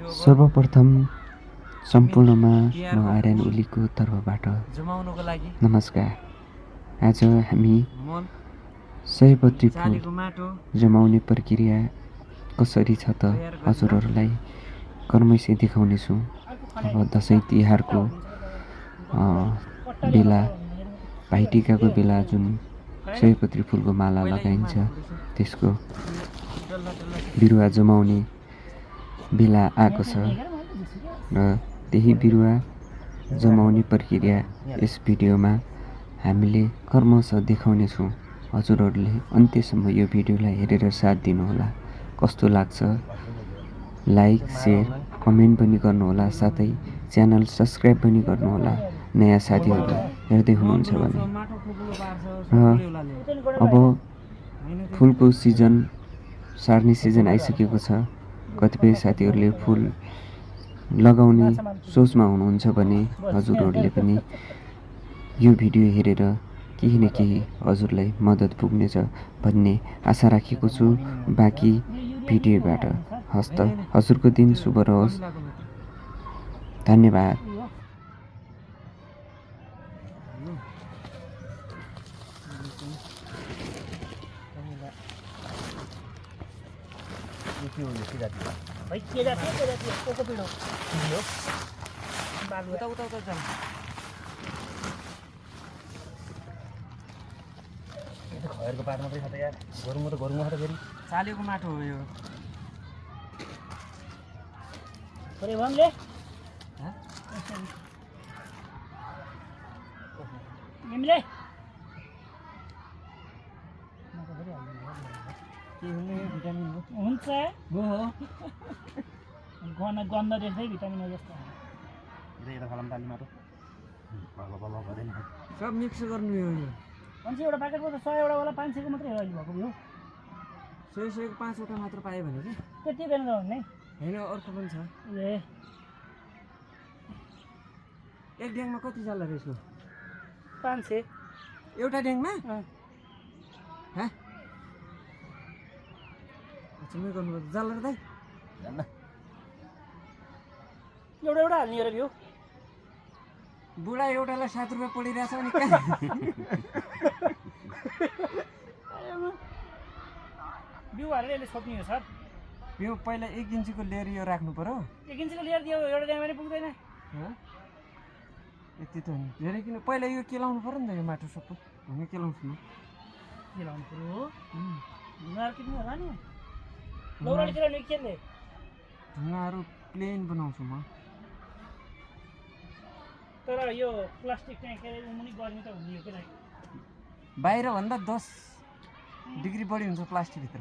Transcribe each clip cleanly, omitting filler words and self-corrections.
सर्वप्रथम सम्पूर्णमा म आर्यन ओलीको तर्फबाट नमस्कार। आज हामी सयपत्री फुल जमाउने प्रक्रिया कसरी छ त हजुरहरूलाई कर्मैसे देखाउनेछौँ। अब दसैँ तिहारको बेला, भाइटिकाको बेला जुन सयपत्री फुलको माला लगाइन्छ त्यसको बिरुवा जमाउने बेला आएको छ र त्यही बिरुवा जमाउने प्रक्रिया यस भिडियोमा हामीले कर्मशः देखाउनेछौँ। हजुरहरूले अन्त्यसम्म यो भिडियोलाई हेरेर साथ दिनुहोला। कस्तो लाग्छ लाइक, सेयर, कमेन्ट पनि गर्नुहोला, साथै च्यानल सब्सक्राइब पनि गर्नुहोला नयाँ साथीहरू हेर्दै हुनुहुन्छ भने। र अब फुलको सिजन, सार्ने सिजन आइसकेको छ। कतिपय साथीहरूले फुल लगाउने सोचमा हुनुहुन्छ भने हजुरहरूले पनि यो भिडियो हेरेर केही न केही हजुरलाई मद्दत पुग्नेछ भन्ने आशा राखेको छु बाँकी भिडियोबाट। हस्त हजुरको दिन शुभ रहोस्। धन्यवाद। भाइ के जाति को पिडो हो बालु उता उता उता जाम यो खयरको पात मात्रै छ त यार। गरौँ त फेरि चालेको माटो हो यो। अरे भमले निमले के हुने भिटामिन हो हुन्छ हो गन्ध देख्दै भिटामिन हो जस्तो यता खलाम ताली माटो बल्ल गर्दैन सब मिक्स गर्नु यो मान्छे एउटा प्याकेटको त 100 वटा वाला 500 को मात्रै हो अहिले भएको यो 100 को 5 वटा मात्र पाए भने चाहिँ त्यति बेला भन्ने हैन। अर्को पनि छ ए एक ड्याङमा कति जाला रे यसको 500 एउटा ड्याङमा ह चुमै गर्नुपर्छ जाला र दाइ जान्न एउटा एउटा हाल्ने रे भ्यू बुढा एउटालाई 7 रुपैयाँ पडिरहेछ अनि बिउ हालेर यसले छोप्ने हो सर। यो पहिला 1 इन्चीको लेयर यो राख्नु पर्यो। 1 इन्चीको लेयर दियो एउटा ड्याङमा पनि पुग्दैन यति त नि धेरै किन पहिला यो केलाउनु पर्यो नि त। यो माटो सबै हामी केलाउँछु न केलाउनु पर्यो मार्केटमा होला नि लौराले केलाउने केले ढुङ्गाहरू प्लेन बनाउँछु म। तर यो प्लास्टिक चाहिँ के मुनि गर्मी त हुने हो के बाहिर भन्दा 10 डिग्री बढी हुन्छ प्लास्टिक भित्र।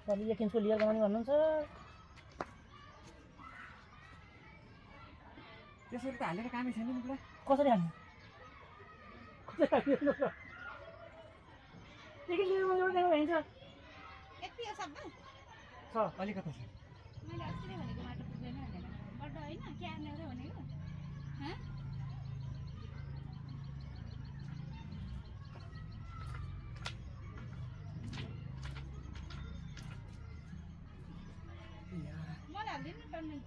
Tadi yakin suliar kemana mana sah? Ya sudah tak ada kami sini mula. Kau sedang? Yakin suliar mana orang yang sah? Itu ya sabun. Sah, balik kata sih. Mana asli mana kemana tu mana mana. Berdoa ini, kian ada mana itu? Hah? जान्दैन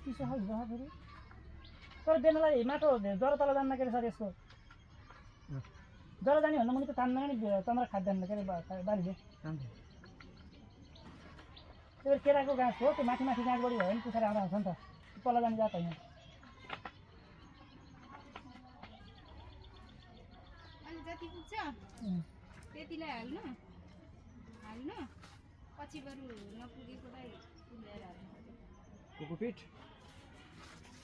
चिसो खालको छ फेरि तर बेनालाई माटो जरा तल जान्न के अरे सर यसको जरा जाने भन्दा मैले त तान्न नि चन्द्र खाद्यान्न के अरे बारीले त्यो केराको गाँस हो त्यो माथि माथि गाँस बढी भयो भने पुछाएर आउँदा हुन्छ नि त तल जाने जात होइन अनि जति पुग्छ त्यतिलाई हाल्नु हाल्नु पछि बरु नपुगेकोलाई पुगेर हाल्नु कोकोपिट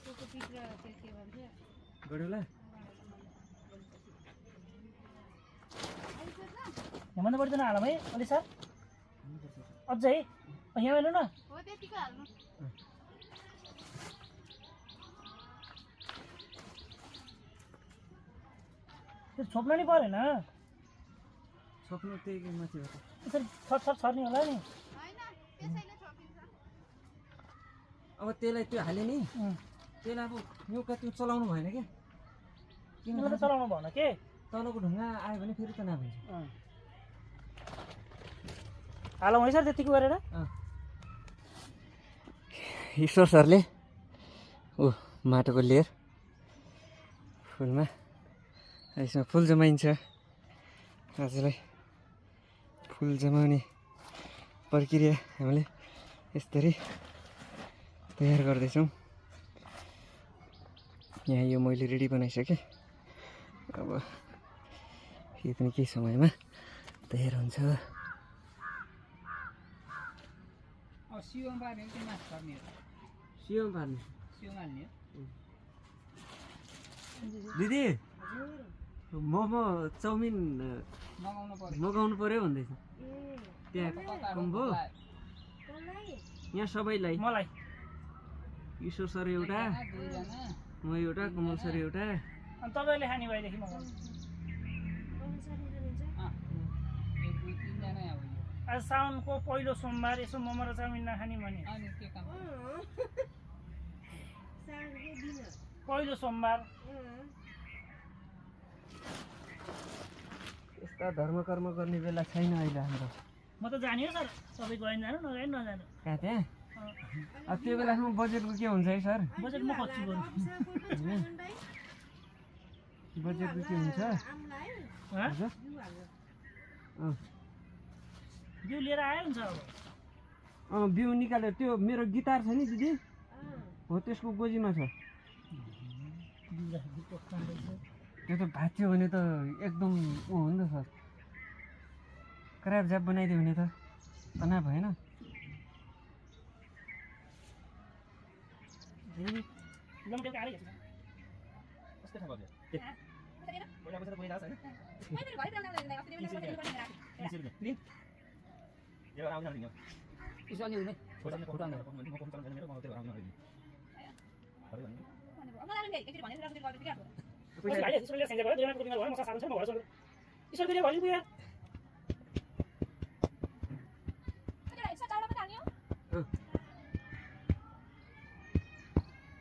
कोकोपिट र त्यो के भन्छ गडौला हेमन्त बढी दिन हालौँ है अलि सर अझै यहाँ हेर्नु न हो त्यतिको हाल्नु त्यो छोप्नु नि परेन सक्नु त्यही माथि हो यसरी छर छर्ने होला नि होइन त्यसैले छोपिन्छ अब त्यसलाई त्यो हाल्यो नि त्यसलाई अब न्युका त्यो चलाउनु भएन क्या तिमीले त चलाउनु भएन के तलको ढुङ्गा आयो भने फेरि त नाभिन्छ हालौँ है सर त्यतिको गरेर ईश्वर सरले ऊ माटोको लेयर फुलमा यसमा फुल जमाइन्छ आजलाई फुल जमाउने प्रक्रिया हामीले यसरी तयार गर्दैछौँ यहाँ यो मैले रेडी बनाइसकेँ अब यो पनि केही समयमा तयार हुन्छ सियोमा पार्ने कि मास पार्ने सियोमा पार्ने सियोमा हाल्ने दिदी मोमो चाउमिन मगाउनु पर्यो भन्दैछ त्यहाँ कम्बो यहाँ सबैलाई मलाई ईश्वर सर एउटा म एउटा कमल सर एउटा अनि तपाईँले खाने भएदेखि मगाउनु आज साउनको पहिलो सोमबार यसो मोमो र चाउमिन नखाने भने पहिलो सोमबार यस्ता धर्म कर्म गर्ने बेला छैन अहिले हाम्रो म त जाने हो सर सबै गएन जानु नगए नजानु कहाँ त्यहाँ अब त्यो बेलासम्म बजेटको के हुन्छ है सर बजेट म खोज्छु बरु बजेटको के हुन्छ हजुर बिउ लिएर आयो हुन्छ अब बिउ निकालेर त्यो मेरो गिटार छ नि दिदी हो त्यसको गोजीमा छ त्यो त भाँच्यो भने त एकदम ऊ हो नि त सर क्राप ज्याप बनाइदियो भने त तनाव भएन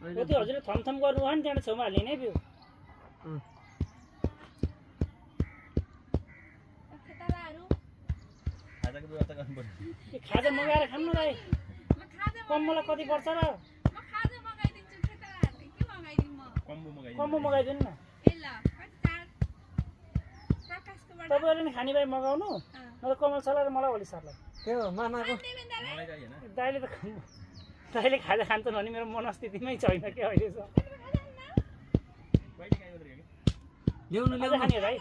हजुरले थमथम गर्नु भयो नि त्यहाँबाट छेउमा हाल्ने नै बिउ खाजा मगाएर खानु न भाइ कम्बोलाई कति पर्छ र कम्बो मगाइदिनु न तपाईँहरूले नि खाने भाइ मगाउनु नत्र कमल सरलाई र मलाई भोलि सरलाई त्यो मामाको दाइले त दाइले खाजा खान्छन् भने मेरो मनस्थितिमै छैन क्या अहिले ल्याउनु खाने भाइ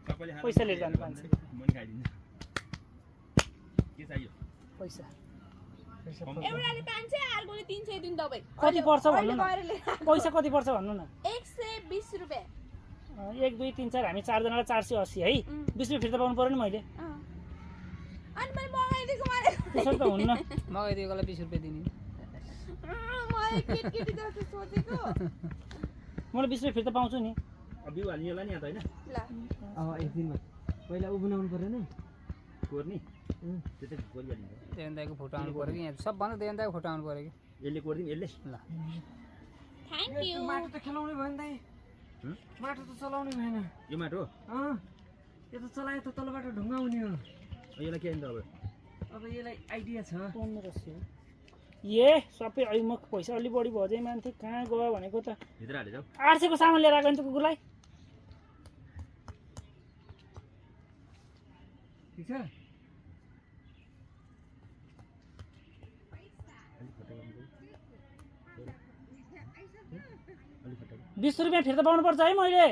पैसा लिएर जानु पान्छ पैसा कति पर्छ भन्नु न पैसा कति पर्छ भन्नु न 120 रुपैयाँ 1 2 3 4 हामी चारजनालाई 480 है 20 रुपियाँ फिर्ता पाउनु पर्यो नि मैले अनि मैले मगाइदिएको मैले त्यसो त हुन्न मगाइदिएकोलाई 20 रुपियाँ दिने मैले केटी जस्तो सोचेको मैले 20 रुपियाँ फिर्ता पाउँछु नि बिउ हाल्ने होला नि यहाँ त होइन ल अब एकदिनमा पहिला उ बनाउनु परेन कोर्ने त्यो त कोरिहाल्ने देवन दाइको फोटो आउनु पर्यो कि यहाँ सबभन्दा देवन दाइको फोटो आउनु पर्यो कि यसले कोरिदिउँ यसले ल थ्याङ्क यू माटो त खेलाउने भएन दाइ माटो त चलाउने भएन यो माटो यो त चलायो त तलबाट ढुङ्गा आउने हो यसलाई के अन्त अब यसलाई आइडिया छ 1500 ए सबै अहिले म पैसा अलि बढी भयो चाहिँ मान्थे कहाँ गयो भनेको त भित्र हाले जाऊ 800 को सामान लिएर आएको नि त कुकुरलाई ठिक छ 20 रुपैयाँ फिर्ता पाउनु पर्छ है मैले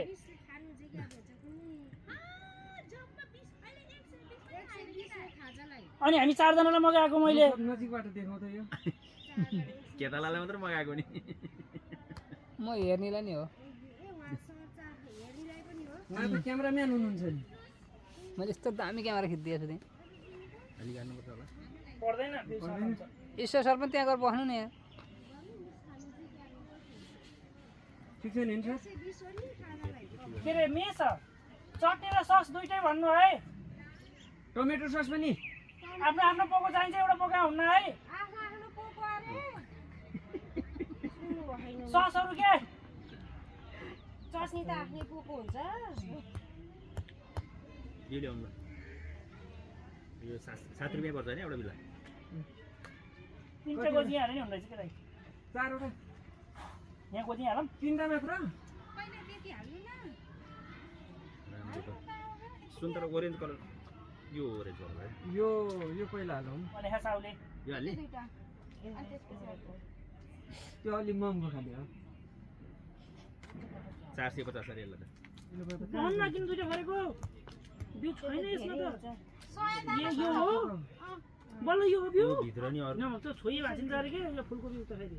अनि हामी 4 जनालाई मगाएको मैले नजिकबाट देखाउ त यो केटालालाई मात्र मगाएको नि म हेर्नेलाई नि हो उहाँ त क्यामेराम्यान हुनुहुन्छ नि मैले यस्तो दामी क्यामेरा खिचिदिएको छु त्यहाँ अलि गाड्नुपर्छ होला पर्दैन ईश्वर सर पनि त्यहाँ गएर बस्नु नि यहाँ ठिक छ नि सर के रे मेस चटनी र सस दुइटै भन्नु है टमेटो सस पनि आफ्नो आफ्नो पोको चाहिन्छ एउटा पोका हुन्न है ससहरू के चस्नी त आफ्नै पोको हुन्छ यो ल्याउनु यो 7 रुपैयाँ पर्छ नि एउटा बिल्ला तिनवटा गोजी हाल्यो नि हुँदैछ के दाइ 4 वटा यहाँ गोजी हालौँ 3टा मात्र पहिला त्यति हाल्नु न सुन्तला ओरेन्ज कलर यो ओरेन्ज कलर है यो पहिला हालौँ अनि साउले यो हाल्ने दुईटा अनि त्यसपछि त्यो अलि महँगो खाले हो 450 अरे यसलाई त भन्न किन दुइटा गरेको बिउ छैन यसमा त यो हो बल्ल यो हो बिउ भित्र नि अरु न त छोई भाँचिन्छ अरे के यो फुलको बिउ त फेरि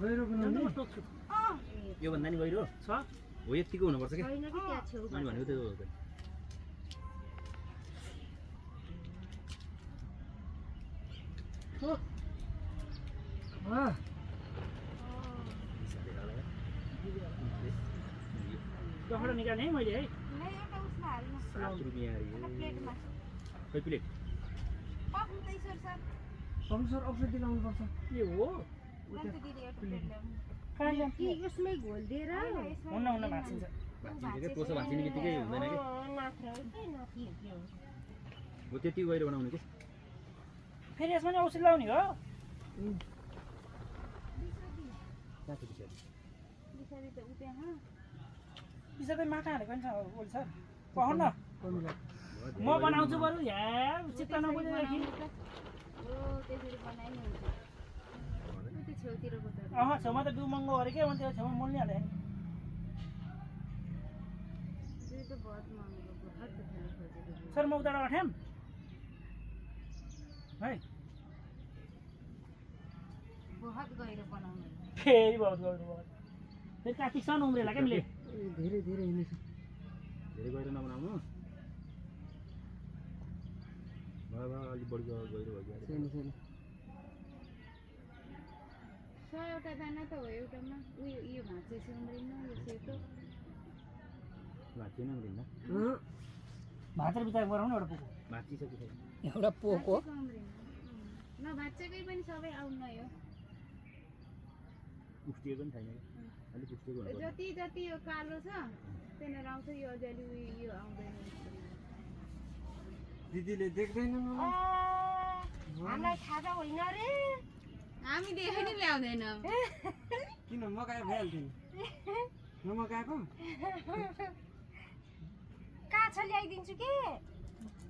गहिरो बनाउनु टोक्छु यो भन्दा नि गहिरो छ हो यतिको हुनुपर्छ के अनि भनेको त्यो दखडा निकाल्ने है मैले है नै एउटा उसमा हाल्नु 7 रुपैयाँ अरे प्लेटमा खै प्लेट पक्नु त ईश्वर सर सर औषधि लाउनु पर्छ के हो अन्त दिदी एउटा प्लेट ल्याउनु कहाँ ल्याउँ यसमै घोल्दिएर हुन्न भाँचिन्छ भाँचिन्छ के तोसो भाँचिने बित्तिकै हुँदैन के हो त्यति गहिरो बनाउने के फेरि यसमा नि औषधि लाउने हो कहाँ छ पछाडि बिसारी त उत्यहाँ पिसा त माका हालेको नि छ ओल सर पहन न म बनाउँछु बरु या चित्त नबुझेदेखि हो त्यसरी बनाइने हुन्छ त्यो छेउतिरको त छेउमा त बिउ महँगो अरे के भने त्यो छेउमा मोल्ने हाले दुई त बहुत महँगो बहुत त खान खोजेको सर म उताबाट अठाम है बहुत गहिरो बनाउनु फेरि बहुत गहिरो भयो फेरि काफी सन उम्रेला क्या मैले धेरै धेरै हिँड्छ धेरै गहिरो नबनाउनु भयो अलि बढी गहिरो भयो छैन 100 वटा दाना त हो एउटामा उयो यो भाँचेपछि उम्रिन्न यो सेतो भाँचिएन उम्रिन्न भाँचेर बिचार गराउनु एउटा पुगो भाँचिसक्यो एउटा पोको उम्रिन्न नभाँचेकै पनि सबै आउन यो उस्टिएको पनि छैन अलिक उस्टिएको हुनु जति जति यो कालो छ त्यहाँनिर आउँछ यो अझै अलि यो आउँदैन दिदीले देख्दैनन् हामीलाई थाहा छ होइन रे हामी देखे नि ल्याउँदैनौँ किन मगाए भइहाल्थ्यो नि नमगाएको कहाँ छ ल्याइदिन्छु के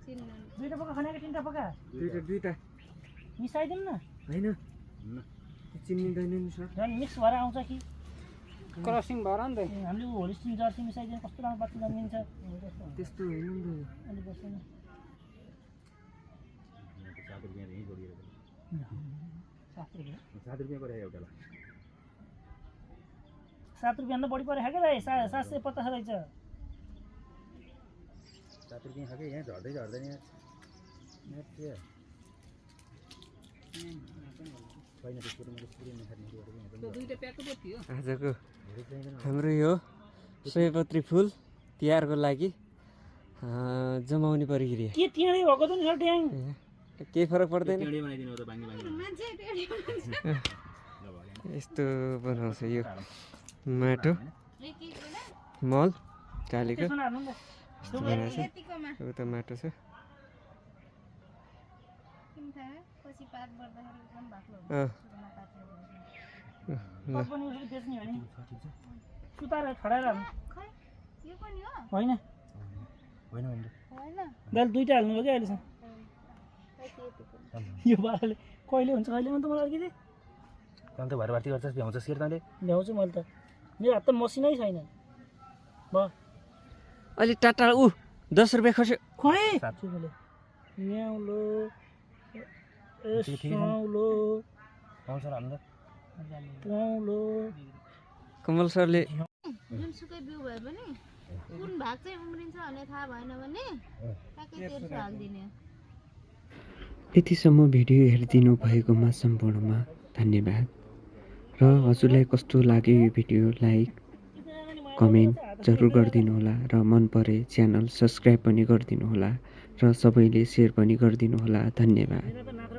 चिन्नु दुईटा पक्का खाने कि तिनवटा पक्का दुईटा मिसाइदिउँ न होइन चिन्निँदैन नि सर झन् मिक्स भएर आउँछ कि क्रसिङ भएर नि त हामीले होलिस्टिन जर्सी मिसाइदिनु कस्तो राम्रो बाटो जन्मिन्छ त्यस्तो होइन नि अलिक बस्दैन 7 रुपैयाँ यहीँ जोडिएर 7 रुपियाँ 7 रुपैयाँ पऱ्यो एउटालाई 7 रुपियाँ भन्दा बढी परेको क्या दाइ 750 रहेछ 7 रुपैयाँ खाएको यहाँ झर्दै झर्दैन यहाँ छैन त्यसको त मैले पुरै नखाने त्यो दुईटा प्याकको पो थियो आजको हाम्रो यो सयपत्री फुल तिहारको लागि जमाउने प्रक्रिया के टेढै भएको त नि सर ट्याङ केही फरक पर्दैन मान्छे यस्तो बनाउँछ यो माटो एक मल चालेको त्यसमा हाल्नु नि त यस्तो बनाएको छ यतिकोमा उता माटो छ किन थाहा पछि पात बढ्दाखेरि एकदम बाक्लो हुन्छ अँ सुरुमा पात लगाउँछ। ल पट पनि उसले बेच्ने भने सुताएर खडाएर हाल्नु खै यो पनि हो होइन होइन दाल दुईटा हाल्नु भयो क्या अहिलेसम्म खै त्यो यतिको यो पाराले कहिले हुन्छ कहिले त मलाई अलिकति तँ त भएर भर्ती गर्छस् भ्याउँछ सिर तँले ल्याउँछु मैले त मेरो हात त मसिनै छैन भयो अलि टाढा ऊ 10 रुपियाँ खस्यो खोइ ल्याउलो यसौलो पाउँछ र हाम्रो पाउलो कमल सरले जुनसुकै बिउ भए पनि कुन भाग चाहिँ उम्रिन्छ भन्ने थाहा भएन भने ट्याक्कै तेर्सो हालिदिने हो। यतिसम्म भिडियो हेरिदिनु भएकोमा सम्पूर्णमा धन्यवाद र हजुरलाई कस्तो लाग्यो यो भिडियो लाइक कमेन्ट जरुर गरिदिनु होला र मन परे च्यानल सब्सक्राइब पनि गरिदिनु होला र सबैले सेयर पनि गरिदिनु होला धन्यवाद। मेरो त नात्र